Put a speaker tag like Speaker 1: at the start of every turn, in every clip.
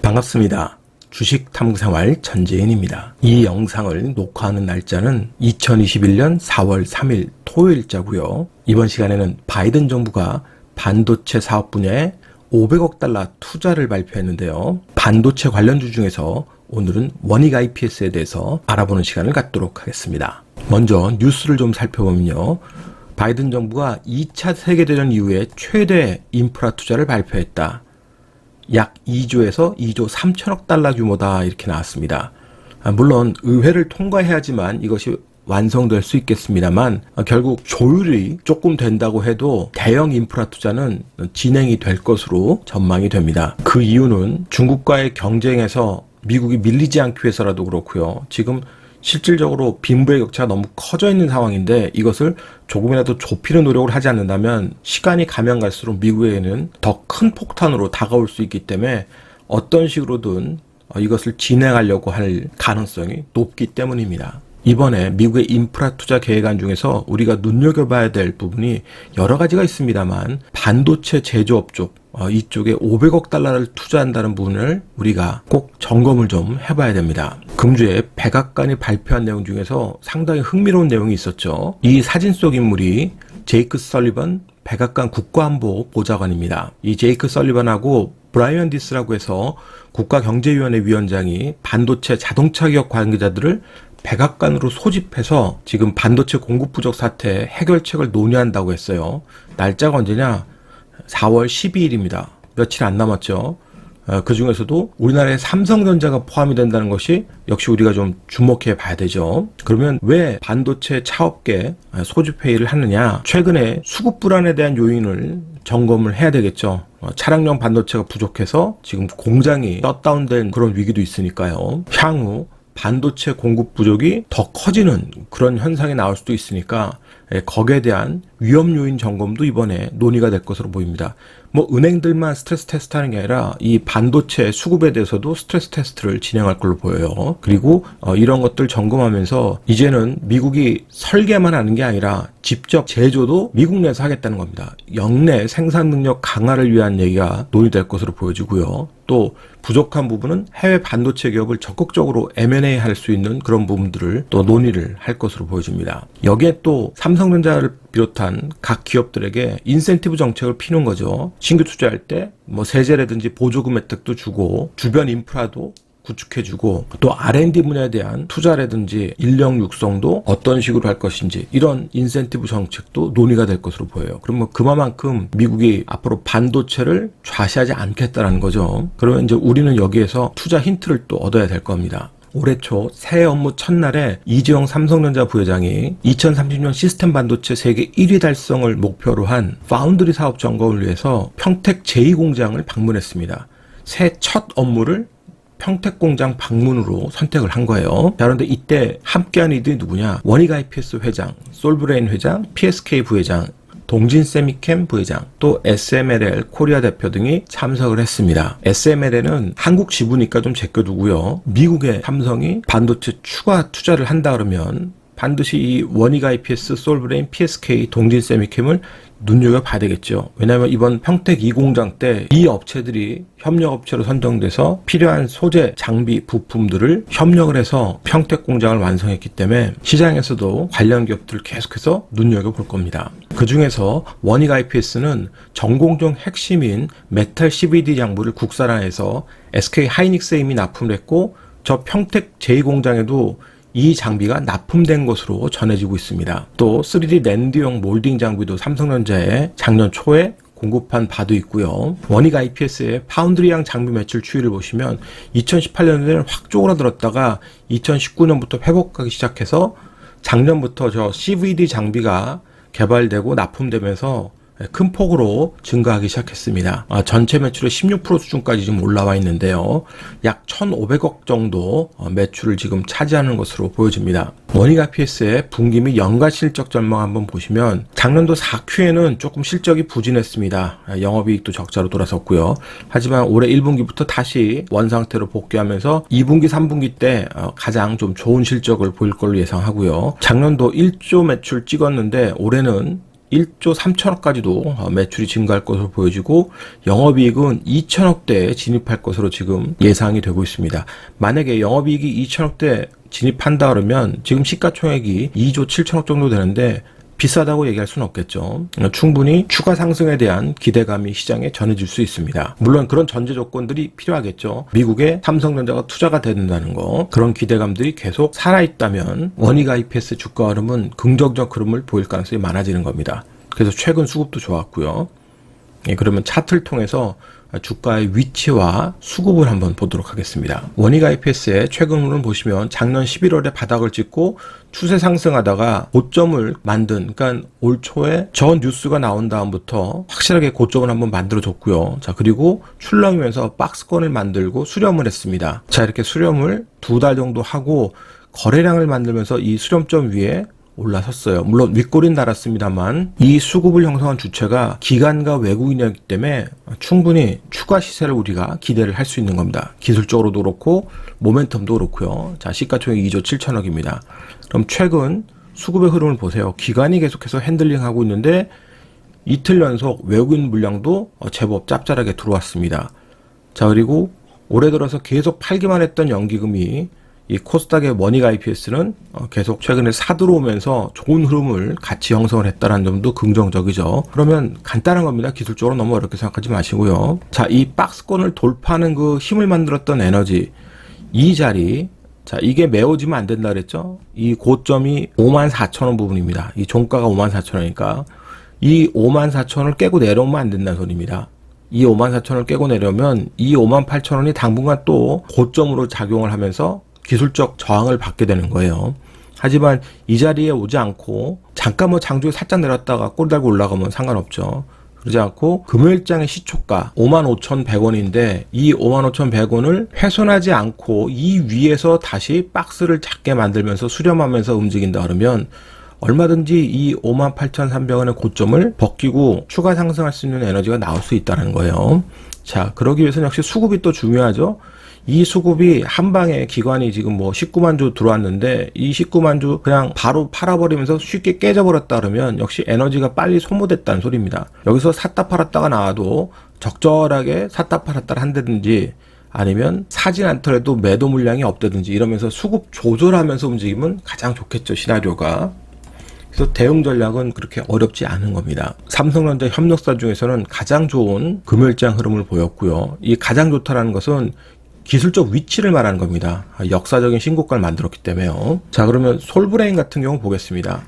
Speaker 1: 반갑습니다. 주식 탐구생활 전재인입니다. 이 영상을 녹화하는 날짜는 2021년 4월 3일 토요일자고요. 이번 시간에는 바이든 정부가 반도체 사업 분야에 500억 달러 투자를 발표했는데요. 반도체 관련주 중에서 오늘은 원익 IPS에 대해서 알아보는 시간을 갖도록 하겠습니다. 먼저 뉴스를 좀 살펴보면요. 바이든 정부가 2차 세계대전 이후에 최대 인프라 투자를 발표했다. 약 2조에서 2조 3천억 달러 규모다 이렇게 나왔습니다. 물론 의회를 통과해야지만 이것이 완성될 수 있겠습니다만 결국 조율이 조금 된다고 해도 대형 인프라 투자는 진행이 될 것으로 전망이 됩니다. 그 이유는 중국과의 경쟁에서 미국이 밀리지 않기 위해서라도 그렇고요. 지금 실질적으로 빈부의 격차가 너무 커져 있는 상황인데 이것을 조금이라도 좁히는 노력을 하지 않는다면 시간이 가면 갈수록 미국에는 더 큰 폭탄으로 다가올 수 있기 때문에 어떤 식으로든 이것을 진행하려고 할 가능성이 높기 때문입니다. 이번에 미국의 인프라 투자 계획안 중에서 우리가 눈여겨봐야 될 부분이 여러 가지가 있습니다만 반도체 제조업 쪽 이쪽에 500억 달러를 투자한다는 부분을 우리가 꼭 점검을 좀 해봐야 됩니다. 금주에 백악관이 발표한 내용 중에서 상당히 흥미로운 내용이 있었죠. 이 사진 속 인물이 제이크 설리번 백악관 국가안보 보좌관입니다. 이 제이크 설리번하고 브라이언 디스라고 해서 국가경제위원회 위원장이 반도체 자동차 기업 관계자들을 백악관으로 소집해서 지금 반도체 공급 부족 사태 해결책을 논의한다고 했어요. 날짜가 언제냐? 4월 12일입니다. 며칠 안 남았죠. 그 중에서도 우리나라의 삼성전자가 포함이 된다는 것이 역시 우리가 좀 주목해 봐야 되죠. 그러면 왜 반도체 차업계 소집회의를 하느냐? 최근에 수급 불안에 대한 요인을 점검을 해야 되겠죠. 차량용 반도체가 부족해서 지금 공장이 셧다운된 그런 위기도 있으니까요. 향후 반도체 공급 부족이 더 커지는 그런 현상이 나올 수도 있으니까 거기에 대한 위험 요인 점검도 이번에 논의가 될 것으로 보입니다. 은행들만 스트레스 테스트 하는 게 아니라 이 반도체 수급에 대해서도 스트레스 테스트를 진행할 걸로 보여요. 그리고 이런 것들 점검하면서 이제는 미국이 설계만 하는 게 아니라 직접 제조도 미국 내에서 하겠다는 겁니다. 역내 생산 능력 강화를 위한 얘기가 논의될 것으로 보여지고요. 또 부족한 부분은 해외 반도체 기업을 적극적으로 M&A 할 수 있는 그런 부분들을 또 논의를 할 것으로 보여집니다. 여기에 또 삼성전자를 비롯한 각 기업들에게 인센티브 정책을 피는 거죠. 신규 투자할 때 세제라든지 보조금 혜택도 주고 주변 인프라도 구축해주고 또 R&D 분야에 대한 투자라든지 인력 육성도 어떤 식으로 할 것인지 이런 인센티브 정책도 논의가 될 것으로 보여요. 그러면 그만큼 미국이 앞으로 반도체를 좌시하지 않겠다라는 거죠. 그러면 이제 우리는 여기에서 투자 힌트를 또 얻어야 될 겁니다. 올해 초 새해 업무 첫날에 이재용 삼성전자 부회장이 2030년 시스템 반도체 세계 1위 달성을 목표로 한 파운드리 사업 점검을 위해서 평택 제2공장을 방문했습니다. 새해 첫 업무를 평택 공장 방문으로 선택을 한 거예요. 자, 그런데 이때 함께한 이들이 누구냐? 원익 IPS 회장, 솔브레인 회장, PSK 부회장, 동진세미캠 부회장, 또 SMLL 코리아 대표 등이 참석을 했습니다. SMLL은 한국 지부니까 좀 제껴두고요. 미국의 삼성이 반도체 추가 투자를 한다 그러면 반드시 이 원익 IPS, 솔브레인, PSK, 동진세미캠을 눈여겨봐야 되겠죠. 왜냐하면 이번 평택 2공장 때 이 업체들이 협력업체로 선정돼서 필요한 소재, 장비, 부품들을 협력을 해서 평택 공장을 완성했기 때문에 시장에서도 관련 기업들을 계속해서 눈여겨볼 겁니다. 그 중에서 원익 IPS는 전공정 핵심인 메탈 CVD 장부를 국산화해서 SK 하이닉스에 이미 납품을 했고 저 평택 제2공장에도 이 장비가 납품된 것으로 전해지고 있습니다. 또 3D 랜드용 몰딩 장비도 삼성전자에 작년 초에 공급한 바도 있고요. 원익 IPS의 파운드리형 장비 매출 추이를 보시면 2018년에는 확 쪼그라들었다가 2019년부터 회복하기 시작해서 작년부터 저 CVD 장비가 개발되고 납품되면서 큰 폭으로 증가하기 시작했습니다. 전체 매출의 16% 수준까지 지금 올라와 있는데요. 약 1,500억 정도 매출을 지금 차지하는 것으로 보여집니다. 원익 IPS의 분기 및 연간 실적 전망 한번 보시면 작년도 4Q에는 조금 실적이 부진했습니다. 영업이익도 적자로 돌아섰고요. 하지만 올해 1분기부터 다시 원상태로 복귀하면서 2분기, 3분기 때 가장 좀 좋은 실적을 보일 걸로 예상하고요. 작년도 1조 매출 찍었는데 올해는 1조 3천억까지도 매출이 증가할 것으로 보여지고 영업이익은 2천억대에 진입할 것으로 지금 예상이 되고 있습니다. 만약에 영업이익이 2천억대 진입한다 그러면 지금 시가총액이 2조 7천억 정도 되는데 비싸다고 얘기할 수는 없겠죠. 충분히 추가 상승에 대한 기대감이 시장에 전해질 수 있습니다. 물론 그런 전제 조건들이 필요하겠죠. 미국에 삼성전자가 투자가 된다는 거, 그런 기대감들이 계속 살아있다면 원익 IPS 주가 흐름은 긍정적 흐름을 보일 가능성이 많아지는 겁니다. 그래서 최근 수급도 좋았고요. 그러면 차트를 통해서 주가의 위치와 수급을 한번 보도록 하겠습니다. 원익 IPS의 최근 흐름 보시면 작년 11월에 바닥을 찍고 추세 상승하다가 고점을 만든, 그러니까 올 초에 저 뉴스가 나온 다음부터 확실하게 고점을 한번 만들어 줬고요. 자, 그리고 출렁이면서 박스권을 만들고 수렴을 했습니다. 자, 이렇게 수렴을 2달 정도 하고 거래량을 만들면서 이 수렴점 위에 올라섰어요. 물론 윗골은 달았습니다만 이 수급을 형성한 주체가 기관과 외국인이었기 때문에 충분히 추가 시세를 우리가 기대를 할 수 있는 겁니다. 기술적으로도 그렇고 모멘텀도 그렇고요. 자, 시가총액 2조 7천억입니다. 그럼 최근 수급의 흐름을 보세요. 기관이 계속해서 핸들링하고 있는데 이틀 연속 외국인 물량도 제법 짭짤하게 들어왔습니다. 자, 그리고 올해 들어서 계속 팔기만 했던 연기금이 이 코스닥의 원익 IPS는 계속 최근에 사들어오면서 좋은 흐름을 같이 형성을 했다는 점도 긍정적이죠. 그러면 간단한 겁니다. 기술적으로 너무 어렵게 생각하지 마시고요. 자, 이 박스권을 돌파하는 그 힘을 만들었던 에너지, 이 자리, 자, 이게 메워지면 안 된다 그랬죠. 이 고점이 54,000원 부분입니다. 이 종가가 54,000원이니까 이 54,000원을 깨고 내려오면 안 된다는 소리입니다. 이 54,000원을 깨고 내려오면 이 58,000원이 당분간 또 고점으로 작용을 하면서 기술적 저항을 받게 되는 거예요. 하지만 이 자리에 오지 않고 잠깐 장중에 살짝 내렸다가 꼬리 달고 올라가면 상관없죠. 그러지 않고 금요일장의 시초가 55,100원인데 이 55,100원을 훼손하지 않고 이 위에서 다시 박스를 작게 만들면서 수렴하면서 움직인다 그러면 얼마든지 이 58,300원의 고점을 벗기고 추가 상승할 수 있는 에너지가 나올 수 있다는 거예요. 자, 그러기 위해서는 역시 수급이 또 중요하죠. 이 수급이 한 방에 기관이 지금 뭐 19만 주 들어왔는데 이 19만 주 그냥 바로 팔아버리면서 쉽게 깨져버렸다 그러면 역시 에너지가 빨리 소모됐다는 소리입니다. 여기서 샀다 팔았다가 나와도 적절하게 샀다 팔았다를 한다든지 아니면 사진 않더라도 매도 물량이 없다든지 이러면서 수급 조절하면서 움직이면 가장 좋겠죠, 시나리오가. 그래서 대응 전략은 그렇게 어렵지 않은 겁니다. 삼성전자 협력사 중에서는 가장 좋은 금요일장 흐름을 보였고요. 이 가장 좋다라는 것은 기술적 위치를 말하는 겁니다. 역사적인 신고가를 만들었기 때문에요. 자, 그러면 솔브레인 같은 경우 보겠습니다.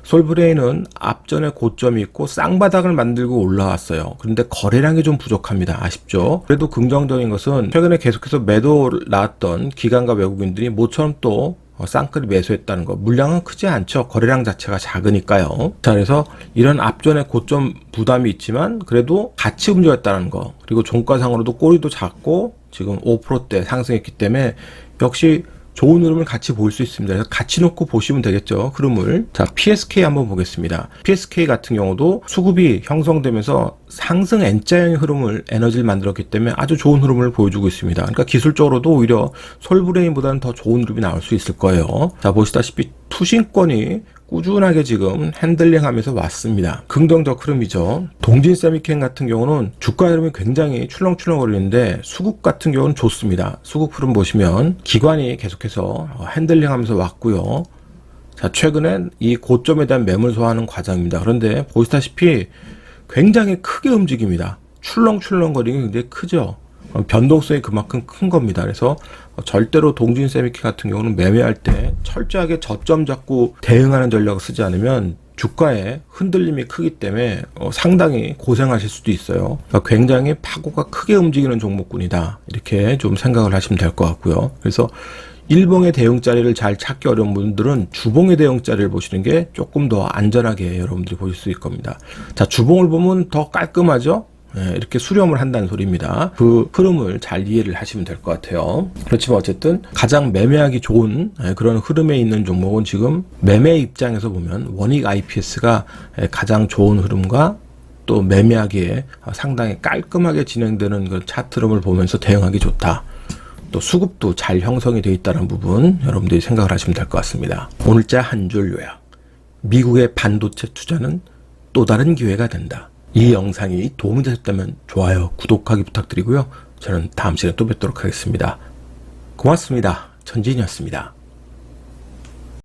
Speaker 1: 솔브레인은 앞전에 고점이 있고 쌍바닥을 만들고 올라왔어요. 그런데 거래량이 좀 부족합니다. 아쉽죠? 그래도 긍정적인 것은 최근에 계속해서 매도를 나왔던 기관과 외국인들이 모처럼 또 쌍끌이 매수했다는 거. 물량은 크지 않죠. 거래량 자체가 작으니까요. 자, 그래서 이런 앞전에 고점 부담이 있지만 그래도 같이 움직였다는 거. 그리고 종가상으로도 꼬리도 작고 지금 5%대 상승했기 때문에 역시 좋은 흐름을 같이 볼 수 있습니다. 그래서 같이 놓고 보시면 되겠죠, 흐름을. 자, PSK 한번 보겠습니다. PSK 같은 경우도 수급이 형성되면서 상승 N자형의 흐름을 에너지를 만들었기 때문에 아주 좋은 흐름을 보여주고 있습니다. 그러니까 기술적으로도 오히려 솔브레인보다는 더 좋은 흐름이 나올 수 있을 거예요. 자, 보시다시피 투신권이 꾸준하게 지금 핸들링하면서 왔습니다. 긍정적 흐름이죠. 동진세미캠 같은 경우는 주가 흐름이 굉장히 출렁출렁거리는데 수급 같은 경우는 좋습니다. 수급 흐름 보시면 기관이 계속해서 핸들링하면서 왔고요. 자, 최근엔 이 고점에 대한 매물 소화하는 과정입니다. 그런데 보시다시피 굉장히 크게 움직입니다. 출렁출렁거리는 게 굉장히 크죠. 변동성이 그만큼 큰 겁니다. 그래서 절대로 동진세미캠 같은 경우는 매매할 때 철저하게 저점 잡고 대응하는 전략을 쓰지 않으면 주가에 흔들림이 크기 때문에 상당히 고생하실 수도 있어요. 그러니까 굉장히 파고가 크게 움직이는 종목군이다. 이렇게 좀 생각을 하시면 될 것 같고요. 그래서 일봉의 대응 자리를 잘 찾기 어려운 분들은 주봉의 대응 자리를 보시는 게 조금 더 안전하게 여러분들이 보실 수 있을 겁니다. 자, 주봉을 보면 더 깔끔하죠? 네, 이렇게 수렴을 한다는 소리입니다. 그 흐름을 잘 이해를 하시면 될 것 같아요. 그렇지만 어쨌든 가장 매매하기 좋은 그런 흐름에 있는 종목은 지금 매매 입장에서 보면 원익 IPS가 가장 좋은 흐름과 또 매매하기에 상당히 깔끔하게 진행되는 그 차트 흐름을 보면서 대응하기 좋다. 또 수급도 잘 형성이 되어 있다는 부분 여러분들이 생각을 하시면 될 것 같습니다. 오늘자 한 줄 요약. 미국의 반도체 투자는 또 다른 기회가 된다. 이 영상이 도움이 되셨다면 좋아요, 구독하기 부탁드리고요. 저는 다음 시간에 또 뵙도록 하겠습니다. 고맙습니다. 천지인이었습니다.